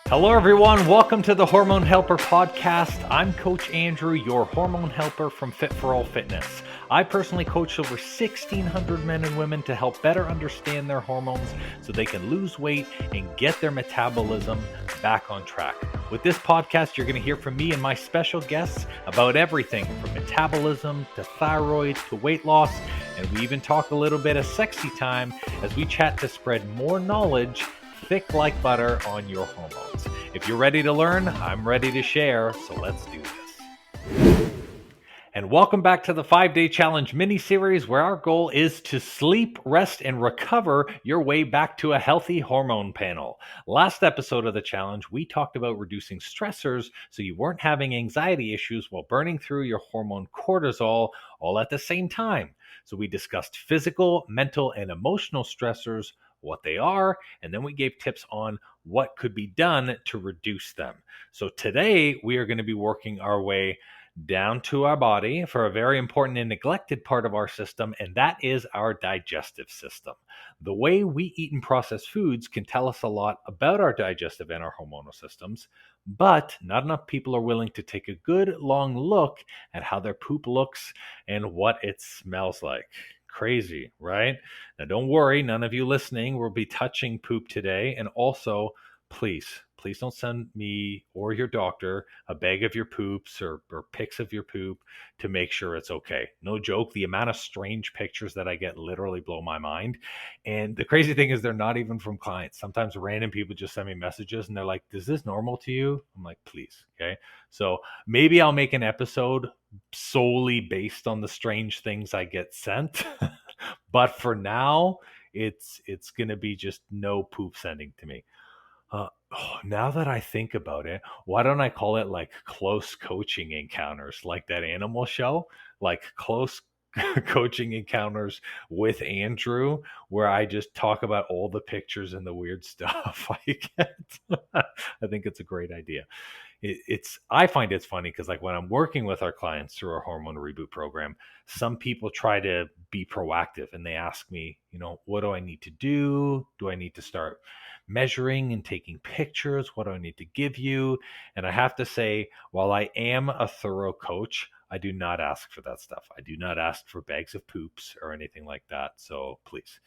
Hello, everyone. Welcome to the Hormone Helper podcast. I'm Coach Andrew, your hormone helper from Fit for All Fitness. I personally coach over 1,600 men and women to help better understand their hormones so they can lose weight and get their metabolism back on track. With this podcast, you're going to hear from me and my special guests about everything from metabolism to thyroid to weight loss. And we even talk a little bit of sexy time as we chat to spread more knowledge thick like butter on your hormones. If you're ready to learn, I'm ready to share, so let's do this. And welcome back to the 5-Day Challenge mini-series where our goal is to sleep, rest, and recover your way back to a healthy hormone panel. Last episode of the challenge, we talked about reducing stressors so you weren't having anxiety issues while burning through your hormone cortisol all at the same time. So we discussed physical, mental, and emotional stressors, what they are, and then we gave tips on what could be done to reduce them. So today we are going to be working our way down to our body for a very important and neglected part of our system, and that is our digestive system. The way we eat and process foods can tell us a lot about our digestive and our hormonal systems, but not enough people are willing to take a good long look at how their poop looks and what it smells like. Crazy, right? Now, don't worry, none of you listening will be touching poop today. And also, please don't send me or your doctor a bag of your poops or pics of your poop to make sure it's okay. No joke, the amount of strange pictures that I get literally blow my mind. And the crazy thing is they're not even from clients. Sometimes random people just send me messages and they're like, is this normal to you? I'm like, please, okay? So maybe I'll make an episode solely based on the strange things I get sent. But for now, it's going to be just no poop sending to me. Now that I think about it, why don't I call it like close coaching encounters, like that animal show, like close coaching encounters with Andrew, where I just talk about all the pictures and the weird stuff I get. I think it's a great idea. I find it's funny because like when I'm working with our clients through our hormone reboot program, some people try to be proactive and they ask me, what do I need to do? Do I need to start measuring and taking pictures? What do I need to give you? And I have to say, while I am a thorough coach, I do not ask for that stuff. I do not ask for bags of poops or anything like that. So please,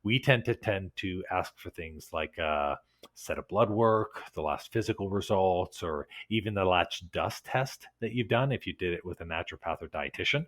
we tend to ask for things like set of blood work, the last physical results, or even the latch dust test that you've done if you did it with a naturopath or dietitian.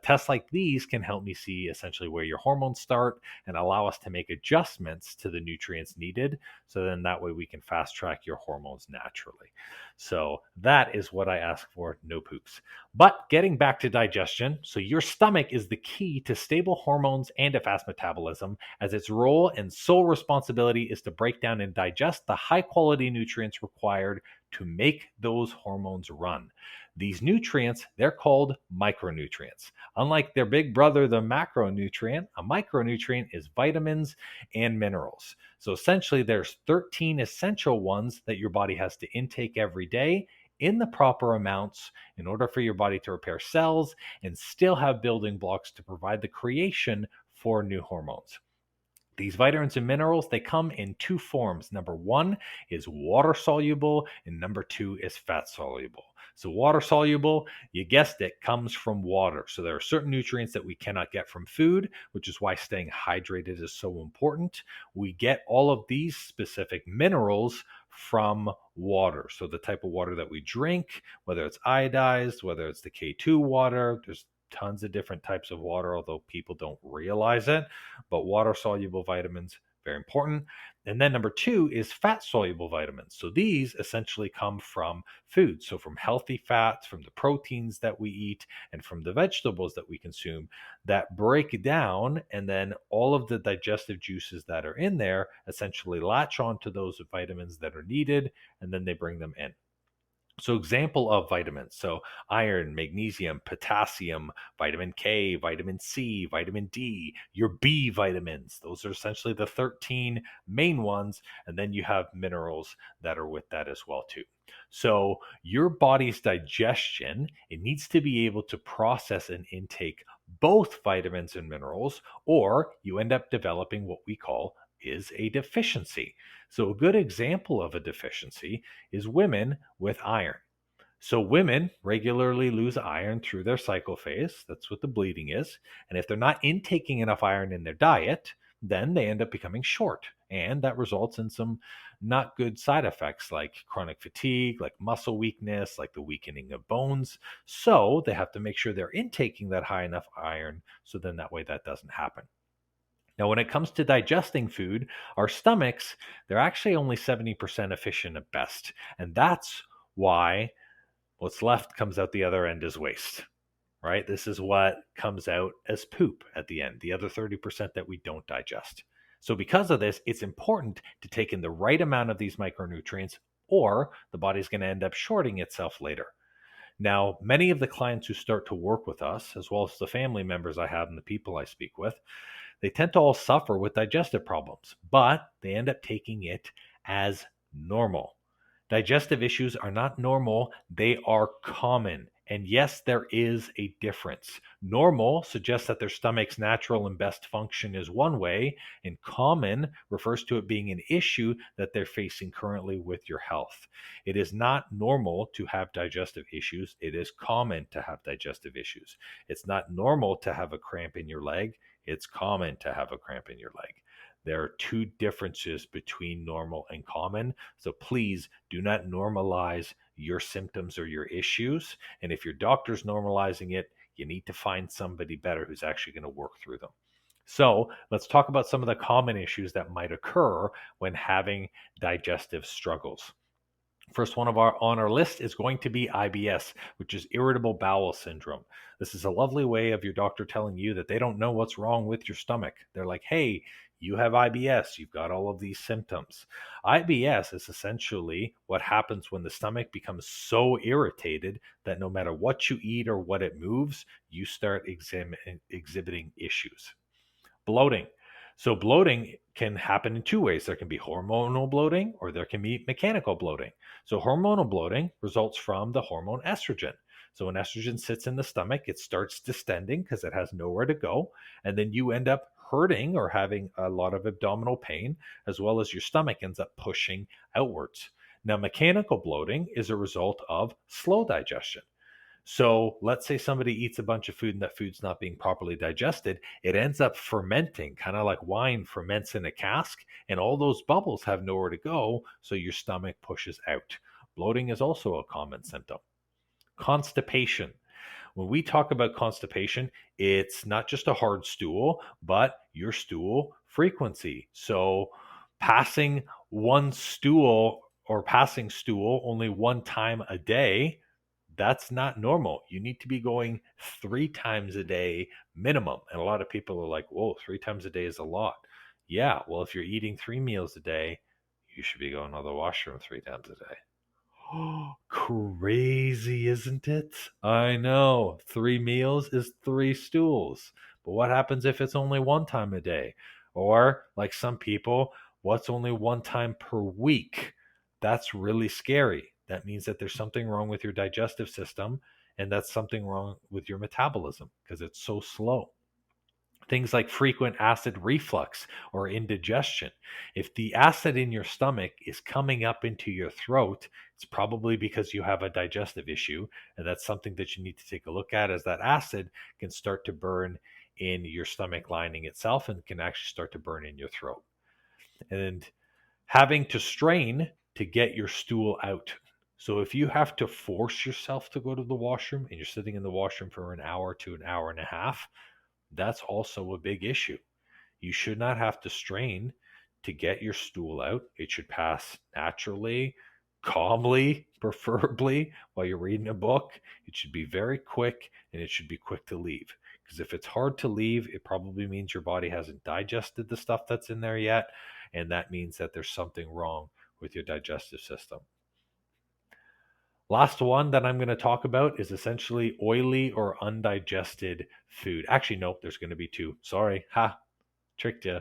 Tests like these can help me see essentially where your hormones start and allow us to make adjustments to the nutrients needed. So then that way we can fast track your hormones naturally. So that is what I ask for, no poops. But getting back to digestion, so your stomach is the key to stable hormones and a fast metabolism, as its role and sole responsibility is to break down and digest the high quality nutrients required to make those hormones run. These nutrients, they're called micronutrients. Unlike their big brother, the macronutrient, a micronutrient is vitamins and minerals. So essentially there's 13 essential ones that your body has to intake every day in the proper amounts in order for your body to repair cells and still have building blocks to provide the creation for new hormones. These vitamins and minerals, they come in two forms. Number one is water soluble, and number two is fat soluble. So water soluble, you guessed it, comes from water. So there are certain nutrients that we cannot get from food, which is why staying hydrated is so important. We get all of these specific minerals from water. So the type of water that we drink, whether it's iodized, whether it's the K2 water, there's tons of different types of water, although people don't realize it. But water soluble vitamins, very important. And then number two is fat soluble vitamins. So these essentially come from food. So from healthy fats, from the proteins that we eat, and from the vegetables that we consume that break down. And then all of the digestive juices that are in there essentially latch onto those vitamins that are needed, and then they bring them in. So example of vitamins, so iron, magnesium, potassium, vitamin K, vitamin C, vitamin D, your B vitamins. Those are essentially the 13 main ones. And then you have minerals that are with that as well too. So your body's digestion, it needs to be able to process and intake both vitamins and minerals, or you end up developing what we call is a deficiency. So a good example of a deficiency is women with iron. So women regularly lose iron through their cycle phase. That's what the bleeding is. And if they're not intaking enough iron in their diet, then they end up becoming short. And that results in some not good side effects like chronic fatigue, like muscle weakness, like the weakening of bones. So they have to make sure they're intaking that high enough iron so then that way that doesn't happen. Now, when it comes to digesting food, our stomachs, they're actually only 70% efficient at best. And that's why what's left comes out the other end as waste, right? This is what comes out as poop at the end, the other 30% that we don't digest. So, because of this, it's important to take in the right amount of these micronutrients, or the body's going to end up shorting itself later. Now, many of the clients who start to work with us, as well as the family members I have and the people I speak with, they tend to all suffer with digestive problems, but they end up taking it as normal. Digestive issues are not normal, they are common. And yes, there is a difference. Normal suggests that their stomach's natural and best function is one way, and common refers to it being an issue that they're facing currently with your health. It is not normal to have digestive issues. It is common to have digestive issues. It's not normal to have a cramp in your leg. It's common to have a cramp in your leg. There are two differences between normal and common. So please do not normalize your symptoms or your issues. And if your doctor's normalizing it, you need to find somebody better who's actually going to work through them. So let's talk about some of the common issues that might occur when having digestive struggles. First one on our list is going to be IBS, which is irritable bowel syndrome. This is a lovely way of your doctor telling you that they don't know what's wrong with your stomach. They're like, hey, you have IBS. You've got all of these symptoms. IBS is essentially what happens when the stomach becomes so irritated that no matter what you eat or what it moves, you start exhibiting issues. Bloating. So bloating can happen in two ways. There can be hormonal bloating or there can be mechanical bloating. So hormonal bloating results from the hormone estrogen. So when estrogen sits in the stomach, it starts distending because it has nowhere to go. And then you end up hurting or having a lot of abdominal pain, as well as your stomach ends up pushing outwards. Now, mechanical bloating is a result of slow digestion. So let's say somebody eats a bunch of food and that food's not being properly digested. It ends up fermenting, kind of like wine ferments in a cask, and all those bubbles have nowhere to go, so your stomach pushes out. Bloating is also a common symptom. Constipation. When we talk about constipation, it's not just a hard stool, but your stool frequency. So passing stool only one time a day, that's not normal. You need to be going 3 times a day minimum. And a lot of people are like, whoa, 3 times a day is a lot. Yeah, well, if you're eating 3 meals a day, you should be going to the washroom 3 times a day. Crazy, isn't it? I know. 3 meals is 3 stools. But what happens if it's only 1 time a day? Or, like some people, what's only 1 time per week? That's really scary. That means that there's something wrong with your digestive system, and that's something wrong with your metabolism because it's so slow. Things like frequent acid reflux or indigestion. If the acid in your stomach is coming up into your throat, it's probably because you have a digestive issue, and that's something that you need to take a look at, as that acid can start to burn in your stomach lining itself and can actually start to burn in your throat. And having to strain to get your stool out. So if you have to force yourself to go to the washroom and you're sitting in the washroom for an hour to an hour and a half, that's also a big issue. You should not have to strain to get your stool out. It should pass naturally, calmly, preferably while you're reading a book. It should be very quick, and it should be quick to leave. Because if it's hard to leave, it probably means your body hasn't digested the stuff that's in there yet, and that means that there's something wrong with your digestive system. Last one that I'm going to talk about is essentially oily or undigested food. Actually, nope, there's going to be 2. Sorry. Tricked you.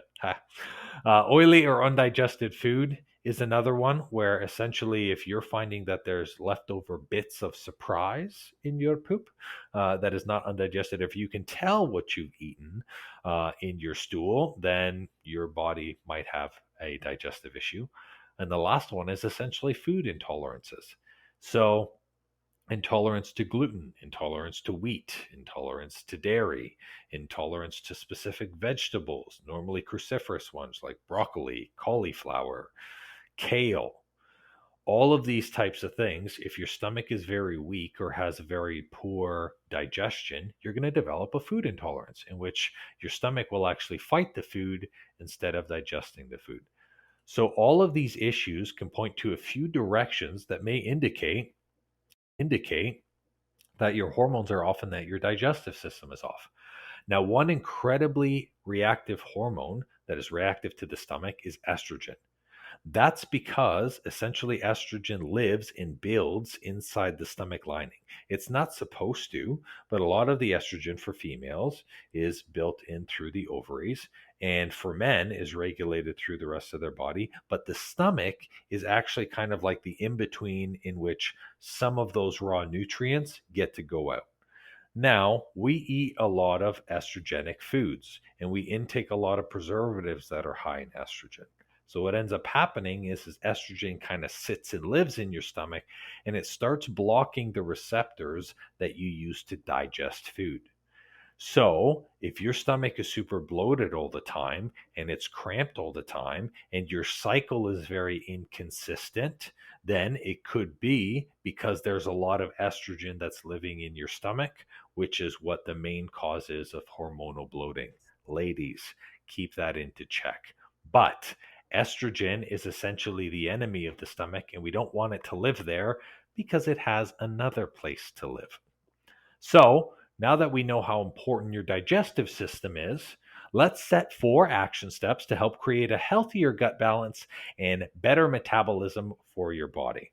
Oily or undigested food is another one where essentially if you're finding that there's leftover bits of surprise in your poop that is not undigested, if you can tell what you've eaten in your stool, then your body might have a digestive issue. And the last one is essentially food intolerances. So intolerance to gluten, intolerance to wheat, intolerance to dairy, intolerance to specific vegetables, normally cruciferous ones like broccoli, cauliflower, kale. All of these types of things, if your stomach is very weak or has very poor digestion, you're going to develop a food intolerance in which your stomach will actually fight the food instead of digesting the food. So all of these issues can point to a few directions that may indicate that your hormones are off and that your digestive system is off. Now, one incredibly reactive hormone that is reactive to the stomach is estrogen. That's because essentially estrogen lives and builds inside the stomach lining. It's not supposed to, but a lot of the estrogen for females is built in through the ovaries, and for men is regulated through the rest of their body. But the stomach is actually kind of like the in between in which some of those raw nutrients get to go out. Now, we eat a lot of estrogenic foods and we intake a lot of preservatives that are high in estrogen. So, what ends up happening is estrogen kind of sits and lives in your stomach and it starts blocking the receptors that you use to digest food. So, if your stomach is super bloated all the time and it's cramped all the time and your cycle is very inconsistent, then it could be because there's a lot of estrogen that's living in your stomach, which is what the main cause is of hormonal bloating. Ladies, keep that into check. But estrogen is essentially the enemy of the stomach, and we don't want it to live there because it has another place to live. So, now that we know how important your digestive system is, let's set 4 action steps to help create a healthier gut balance and better metabolism for your body.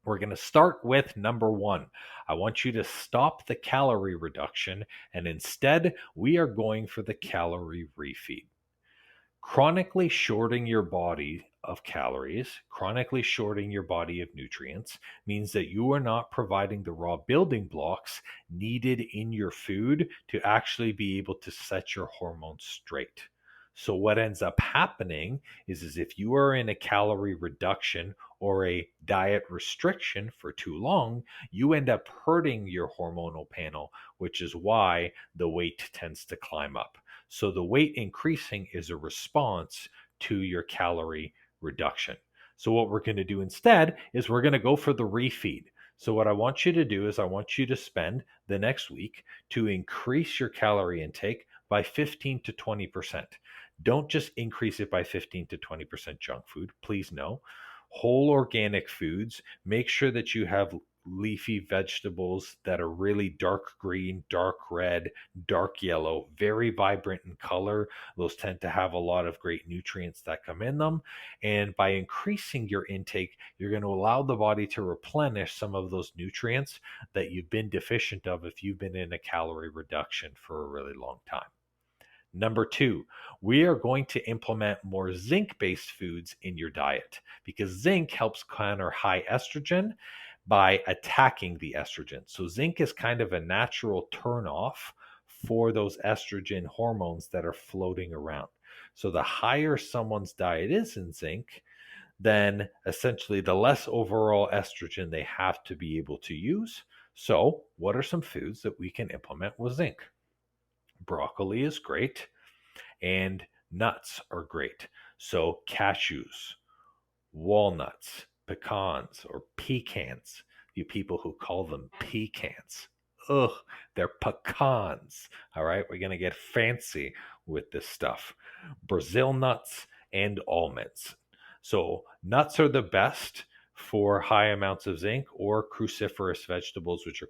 We're going to start with number 1. I want you to stop the calorie reduction, and instead, we are going for the calorie refeed. Chronically shorting your body of calories, chronically shorting your body of nutrients means that you are not providing the raw building blocks needed in your food to actually be able to set your hormones straight. So what ends up happening is if you are in a calorie reduction or a diet restriction for too long, you end up hurting your hormonal panel, which is why the weight tends to climb up. So the weight increasing is a response to your calorie reduction. So what we're going to do instead is we're going to go for the refeed. So what I want you to do is I want you to spend the next week to increase your calorie intake by 15 to 20%. Don't just increase it by 15 to 20% junk food. Please no. Whole organic foods. Make sure that you have leafy vegetables that are really dark green, dark red, dark yellow, very vibrant in color. Those tend to have a lot of great nutrients that come in them. And by increasing your intake, you're going to allow the body to replenish some of those nutrients that you've been deficient of if you've been in a calorie reduction for a really long time. Number 2, we are going to implement more zinc-based foods in your diet because zinc helps counter high estrogen by attacking the estrogen. So zinc is kind of a natural turnoff for those estrogen hormones that are floating around. So the higher someone's diet is in zinc, then essentially the less overall estrogen they have to be able to use. So what are some foods that we can implement with zinc? Broccoli is great, and nuts are great. So cashews, walnuts, pecans, or pecans. You people who call them pecans. Ugh, they're pecans. All right, we're going to get fancy with this stuff. Brazil nuts and almonds. So nuts are the best for high amounts of zinc, or cruciferous vegetables, which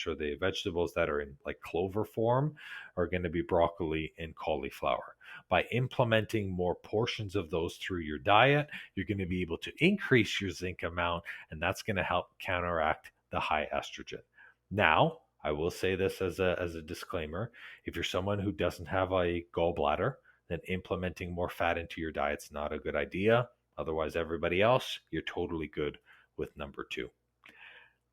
are the vegetables that are in like clover form, are going to be broccoli and cauliflower. By implementing more portions of those through your diet, you're going to be able to increase your zinc amount, and that's going to help counteract the high estrogen. Now, I will say this as a disclaimer: if you're someone who doesn't have a gallbladder, then implementing more fat into your diet is not a good idea. Otherwise, everybody else, you're totally good with number 2.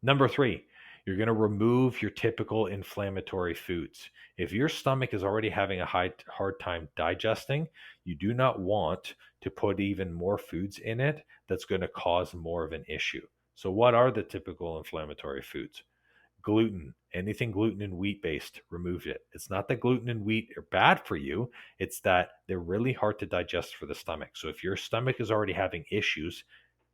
Number 3, you're going to remove your typical inflammatory foods. If your stomach is already having a hard time digesting, you do not want to put even more foods in it that's going to cause more of an issue. So what are the typical inflammatory foods? Gluten, anything gluten and wheat based, remove it. It's not that gluten and wheat are bad for you, it's that they're really hard to digest for the stomach. So if your stomach is already having issues,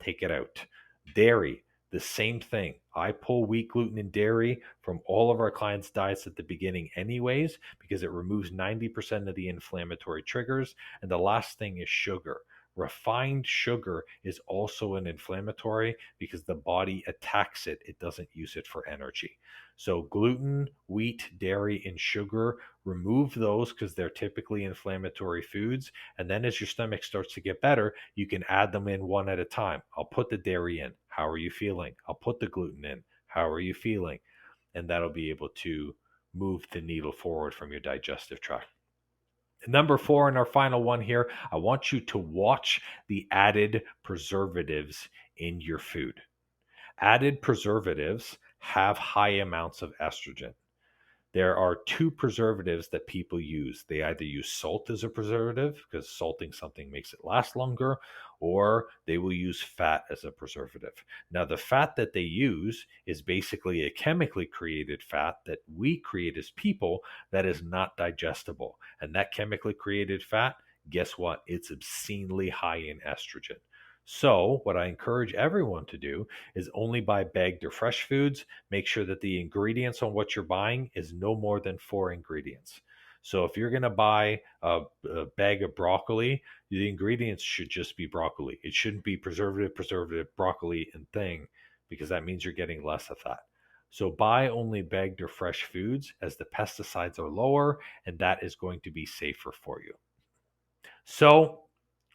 take it out. Dairy, the same thing. I pull wheat, gluten, and dairy from all of our clients' diets at the beginning anyways, because it removes 90% of the inflammatory triggers. And the last thing is sugar. Refined sugar is also an inflammatory because the body attacks it. It doesn't use it for energy. So gluten, wheat, dairy, and sugar, remove those because they're typically inflammatory foods. And then as your stomach starts to get better, you can add them in one at a time. I'll put the dairy in. How are you feeling? I'll put the gluten in. How are you feeling? And that'll be able to move the needle forward from your digestive tract. Number 4, and our final one here, I want you to watch the added preservatives in your food. Added preservatives have high amounts of estrogen. There are 2 preservatives that people use. They either use salt as a preservative because salting something makes it last longer, or they will use fat as a preservative. Now, the fat that they use is basically a chemically created fat that we create as people that is not digestible. And that chemically created fat, guess what? It's obscenely high in estrogen. So what I encourage everyone to do is only buy bagged or fresh foods. Make sure that the ingredients on what you're buying is no more than 4 ingredients. So if you're going to buy a bag of broccoli, the ingredients should just be broccoli. It shouldn't be preservative, broccoli, and thing, because that means you're getting less of that. So buy only bagged or fresh foods as the pesticides are lower, and that is going to be safer for you. So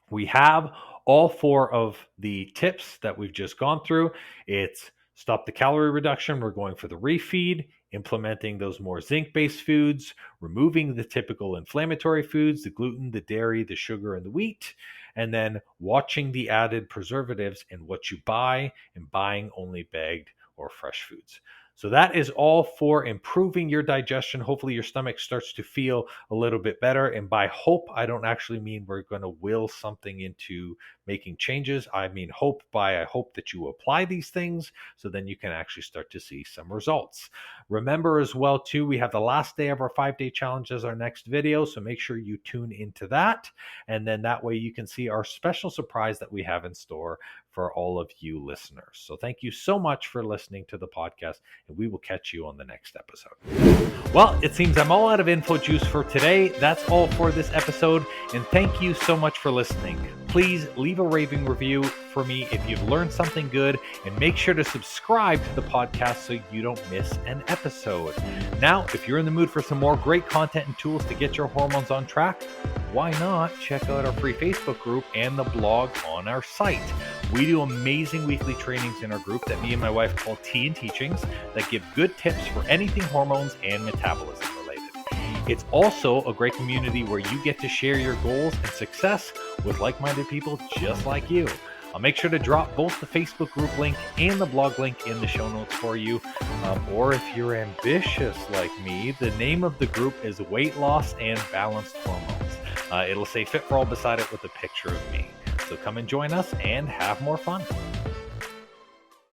we have all 4 of the tips that we've just gone through. It's stop the calorie reduction. We're going for the refeed, implementing those more zinc-based foods, removing the typical inflammatory foods, the gluten, the dairy, the sugar, and the wheat, and then watching the added preservatives in what you buy and buying only bagged or fresh foods. So that is all for improving your digestion. Hopefully your stomach starts to feel a little bit better. And by hope, I don't actually mean we're going to will something into making changes. I mean hope by I hope that you apply these things so then you can actually start to see some results. Remember as well too, we have the last day of our 5-day challenge as our next video. So make sure you tune into that. And then that way you can see our special surprise that we have in store for all of you listeners. So thank you so much for listening to the podcast, and we will catch you on the next episode. Well, it seems I'm all out of info juice for today. That's all for this episode, and thank you so much for listening. Please leave a raving review for me if you've learned something good, and make sure to subscribe to the podcast so you don't miss an episode. Now, if you're in the mood for some more great content and tools to get your hormones on track, why not check out our free Facebook group and the blog on our site. We do amazing weekly trainings in our group that me and my wife call Tea and Teachings that give good tips for anything hormones and metabolism related. It's also a great community where you get to share your goals and success with like-minded people just like you. I'll make sure to drop both the Facebook group link and the blog link in the show notes for you. Or if you're ambitious like me, the name of the group is Weight Loss and Balanced Hormones. It'll say Fit for All beside it with a picture of me. So come and join us and have more fun.